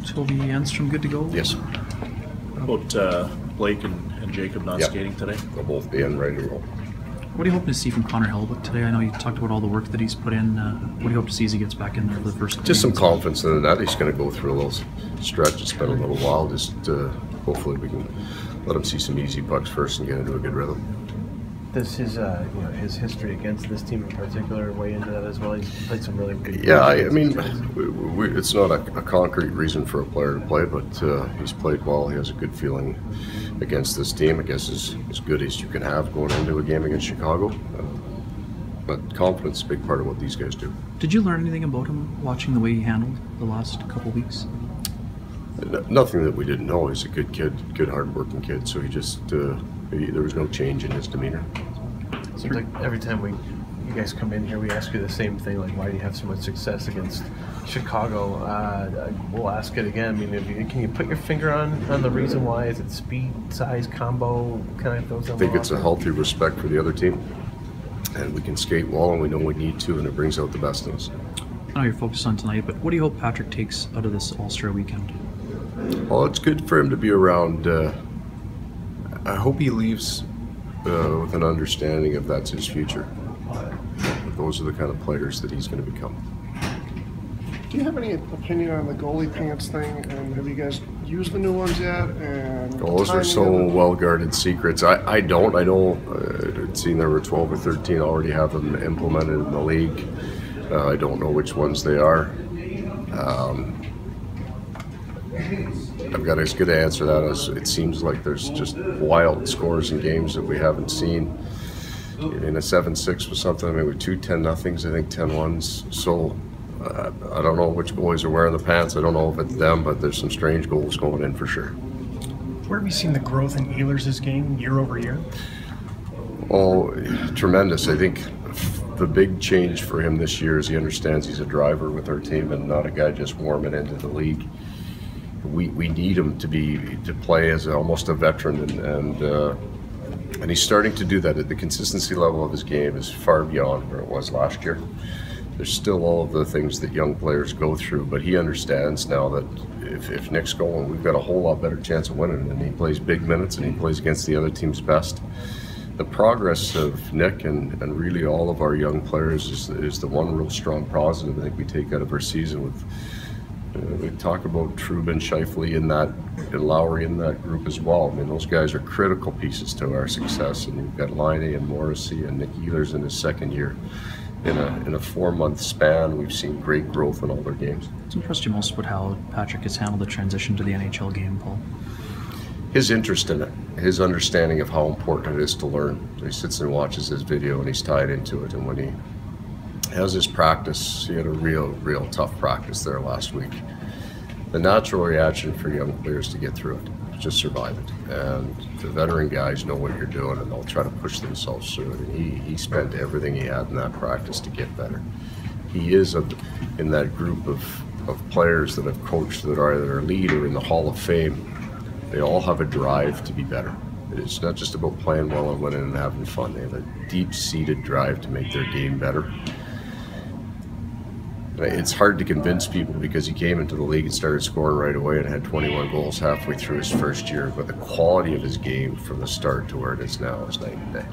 Toby Enstrom good to go? Yes. What about Blake and Jacob not skating today? They'll both be in ready to roll. What are you hoping to see from Connor Hellebuyck today? I know you talked about all the work that he's put in. What do you hope to see as he gets back in there for the first? Just some confidence in that. He's going to go through a little stretch. It's been a little while. Just hopefully we can let him see some easy pucks first and get into a good rhythm. Does his his history against this team in particular weigh into that as well? He's played some really good. Yeah, I mean, it's not a concrete reason for a player to play, but he's played well. He has a good feeling against this team. I guess as good as you can have going into a game against Chicago. But confidence is a big part of what these guys do. Did you learn anything about him watching the way he handled the last couple weeks? Nothing that we didn't know. He's a good kid, good hard-working kid. So he just there was no change in his demeanor. Seems like every time you guys come in here, we ask you the same thing, like why do you have so much success against Chicago? We'll ask it again. I mean, can you put your finger on the reason why? Is it speed, size, combo, kind of those? I think it's a healthy respect for the other team, and we can skate well, and we know we need to, and it brings out the best in us. I know you're focused on tonight, but what do you hope Patrick takes out of this All-Star weekend? Well, it's good for him to be around. I hope he leaves with an understanding of that's his future. Those are the kind of players that he's going to become. Do you have any opinion on the goalie pants thing? And have you guys used the new ones yet? And those are so well-guarded secrets. I don't. I know I'd seen there were 12 or 13 already have them implemented in the league. I don't know which ones they are. I've got as good an answer to that as it seems like there's just wild scores in games that we haven't seen. In a 7-6 was something, I mean, with 2 10-0s, I think 10-1s. So I don't know which goalies are wearing the pants. I don't know if it's them, but there's some strange goals going in for sure. Where have you seen the growth in Ehlers' game year over year? Oh, tremendous. I think the big change for him this year is he understands he's a driver with our team and not a guy just warming into the league. We need him to play as almost a veteran, and he's starting to do that. The consistency level of his game is far beyond where it was last year. There's still all of the things that young players go through, but he understands now that if Nick's going, we've got a whole lot better chance of winning, and he plays big minutes and he plays against the other team's best. The progress of Nick and really all of our young players is the one real strong positive I think we take out of our season. With we talk about Trubin, Scheifele, and Lowry in that group as well. I mean, those guys are critical pieces to our success. And you've got Laine and Morrissey and Nick Ehlers in his second year. In a 4-month span, we've seen great growth in all their games. What's impressed you most about how Patrick has handled the transition to the NHL game, Paul? His interest in it, his understanding of how important it is to learn. He sits and watches his video and he's tied into it. And when he has his practice, he had a real tough practice there last week. The natural reaction for young players to get through it is just survive it. And the veteran guys know what you're doing and they'll try to push themselves through it. And he spent everything he had in that practice to get better. He is in that group of players that have coached that are either lead or in the Hall of Fame. They all have a drive to be better. It's not just about playing well and winning and having fun. They have a deep-seated drive to make their game better. It's hard to convince people because he came into the league and started scoring right away and had 21 goals halfway through his first year, but the quality of his game from the start to where it is now is night and day.